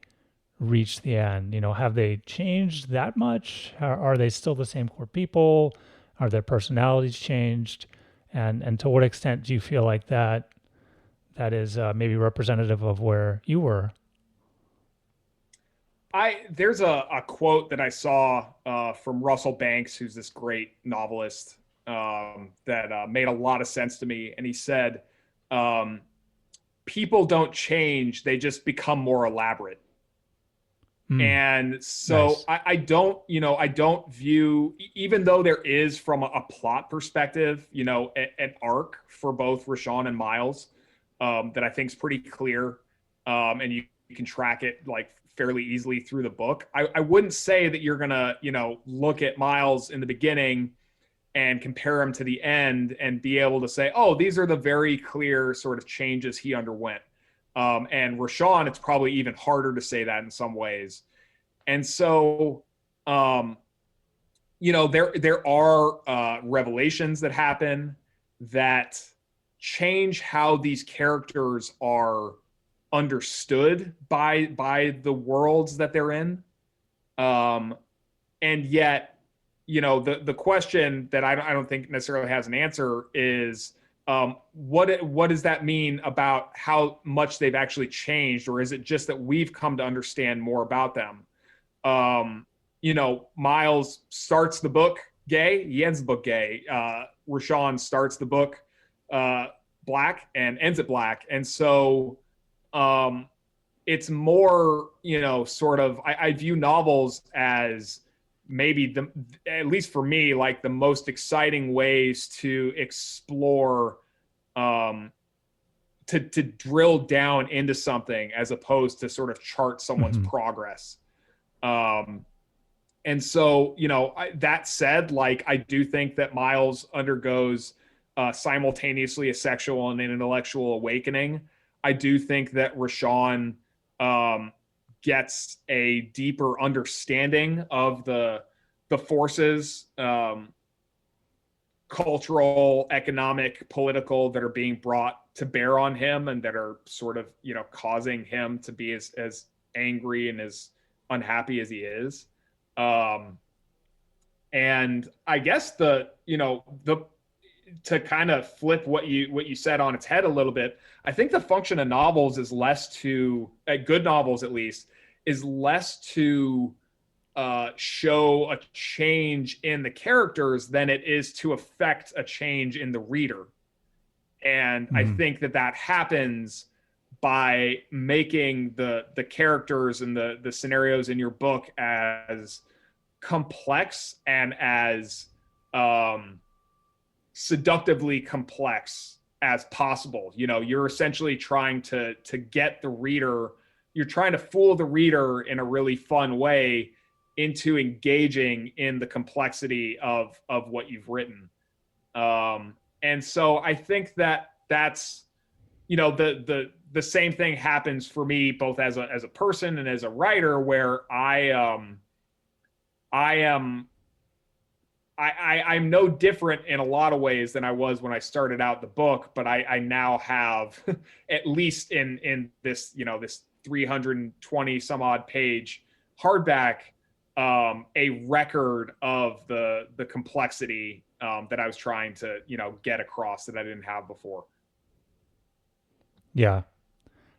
reach the end? Have they changed that much? Are they still the same core people? Are their personalities changed? And to what extent do you feel like that is maybe representative of where you were? There's a quote that I saw from Russell Banks, who's this great novelist, that made a lot of sense to me. And he said, um, "People don't change; they just become more elaborate." Mm, And so nice. I don't, I don't view, even though there is from a plot perspective, an arc for both Reshawn and Miles, that I think is pretty clear. And you can track it like fairly easily through the book. I wouldn't say that you're going to, look at Miles in the beginning and compare him to the end and be able to say, oh, these are the very clear sort of changes he underwent. And Reshawn, it's probably even harder to say that in some ways. And so, there are revelations that happen that change how these characters are understood by the worlds that they're in. And yet, the question that I don't think necessarily has an answer is, what does that mean about how much they've actually changed, or is it just that we've come to understand more about them? Miles starts the book gay, he ends the book gay. Reshawn starts the book black and ends it black, and so it's more, sort of. I view novels as maybe at least for me, like the most exciting ways to explore, to drill down into something as opposed to sort of chart someone's Mm-hmm. progress. And so, that said, like, I do think that Miles undergoes simultaneously a sexual and an intellectual awakening. I do think that Reshawn gets a deeper understanding of the forces, cultural, economic, political, that are being brought to bear on him and that are sort of, causing him to be as angry and as unhappy as he is. And I guess the to kind of flip what you said on its head a little bit, I think the function of novels is less to, good novels at least, is less to show a change in the characters than it is to affect a change in the reader. And I Mm-hmm. think that happens by making the characters and the scenarios in your book as complex and as seductively complex as possible. You're essentially trying to get the reader, you're trying to fool the reader in a really fun way into engaging in the complexity of what you've written. And so I think that that's, the same thing happens for me both as a person and as a writer, where I'm no different in a lot of ways than I was when I started out the book, but I now have at least in this, this 320 some odd page hardback, a record of the complexity that I was trying to, get across that I didn't have before. Yeah,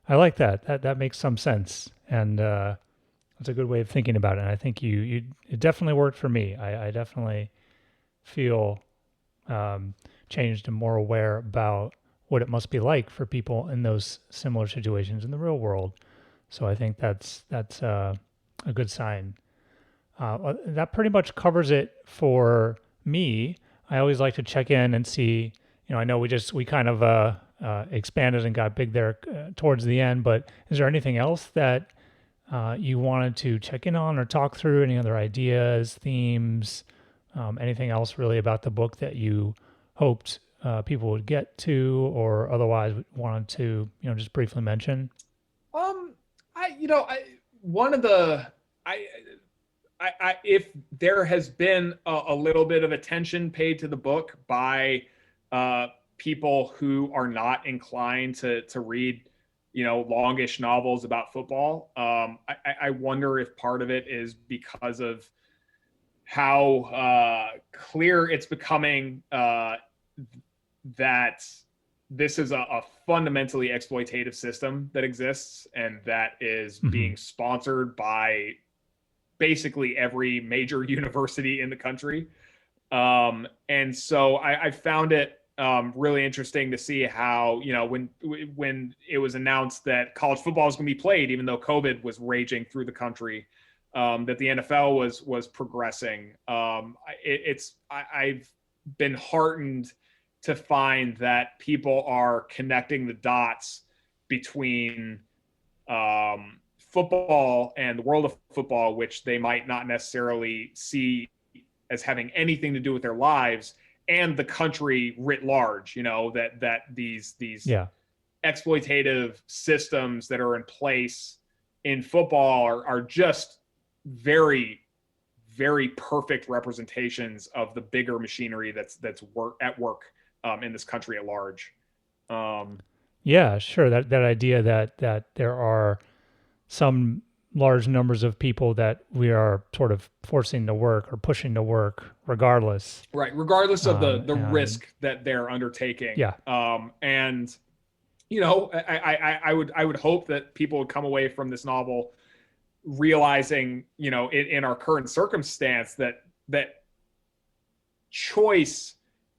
I like that. That makes some sense, and that's a good way of thinking about it. And I think you it definitely worked for me. I definitely feel um, changed and more aware about what it must be like for people in those similar situations in the real world. So I think that's a good sign. That pretty much covers it for me. I always like to check in and see. I know we kind of expanded and got big there towards the end, but is there anything else that you wanted to check in on or talk through? Any other ideas, themes, anything else really about the book that you hoped people would get to, or otherwise wanted to, just briefly mention? Um, I one of the I if there has been a little bit of attention paid to the book by people who are not inclined to read, longish novels about football, I wonder if part of it is because of how clear it's becoming that this is a fundamentally exploitative system that exists, and that is being sponsored by basically every major university in the country. And so I found it really interesting to see how, when it was announced that college football was going to be played, even though COVID was raging through the country, that the NFL was progressing. I've been heartened to find that people are connecting the dots between football and the world of football, which they might not necessarily see as having anything to do with their lives, and the country writ large. That these exploitative systems that are in place in football are just very, very perfect representations of the bigger machinery that's at work in this country at large. Yeah, sure. That idea that there are some large numbers of people that we are sort of forcing to work or pushing to work regardless. Right. Regardless of the risk that they're undertaking. Yeah. And, I would hope that people would come away from this novel realizing, in our current circumstance that choice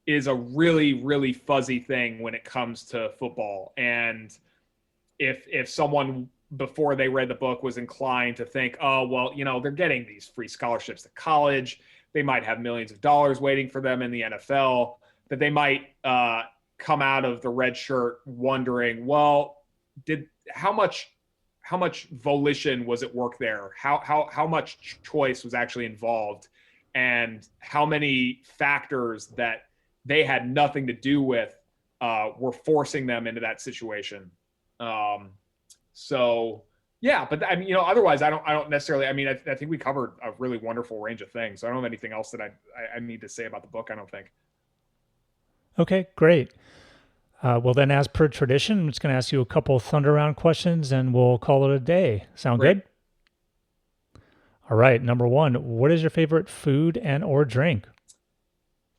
is a really, really fuzzy thing when it comes to football. And if someone before they read the book was inclined to think, oh, well, they're getting these free scholarships to college, they might have millions of dollars waiting for them in the NFL, that they might come out of the Redshirt wondering, well, how much volition was at work there? How much choice was actually involved, and how many factors that they had nothing to do with were forcing them into that situation. So yeah, but I mean, otherwise I don't necessarily, I think we covered a really wonderful range of things. So I don't have anything else that I need to say about the book, I don't think. Okay, great. Well then, as per tradition, I'm just going to ask you a couple Thunder Round questions and we'll call it a day. Sound Great. Good? All right. Number one, what is your favorite food and or drink?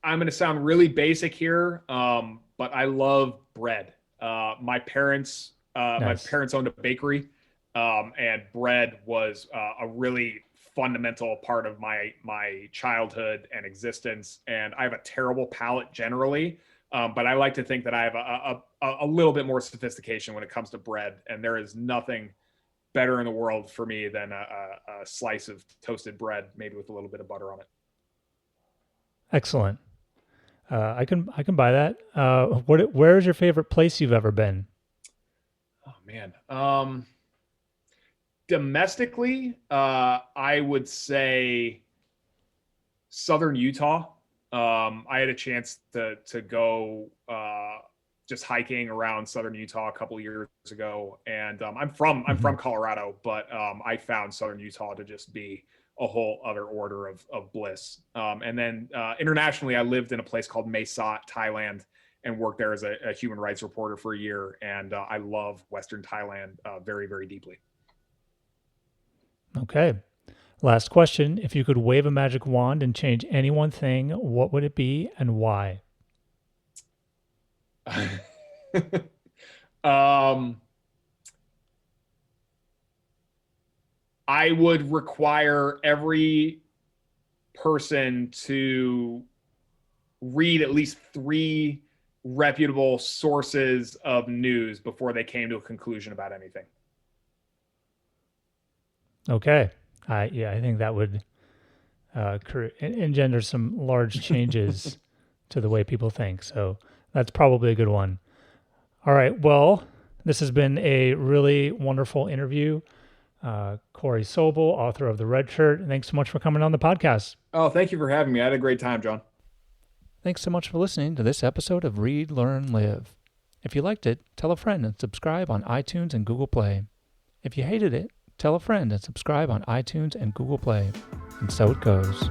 I'm going to sound really basic here, but I love bread. My parents owned a bakery, and bread was a really fundamental part of my childhood and existence. And I have a terrible palate generally, but I like to think that I have a little bit more sophistication when it comes to bread. And there is nothing better in the world for me than a slice of toasted bread, maybe with a little bit of butter on it. Excellent. I can buy that. Where is your favorite place you've ever been? Oh man. Domestically, I would say Southern Utah. I had a chance to go just hiking around Southern Utah a couple of years ago, and I'm from Colorado, but I found Southern Utah to just be a whole other order of bliss. And then internationally, I lived in a place called Mae Sot, Thailand, and worked there as a human rights reporter for a year. And I love Western Thailand very, very deeply. Okay. Last question. If you could wave a magic wand and change any one thing, what would it be and why? I would require every person to read at least 3 reputable sources of news before they came to a conclusion about anything. Okay. I think that would engender some large changes to the way people think. So that's probably a good one. All right. Well, this has been a really wonderful interview. Corey Sobel, author of The Redshirt. Thanks so much for coming on the podcast. Oh, thank you for having me. I had a great time, John. Thanks so much for listening to this episode of Read, Learn, Live. If you liked it, tell a friend and subscribe on iTunes and Google Play. If you hated it, tell a friend and subscribe on iTunes and Google Play. And so it goes.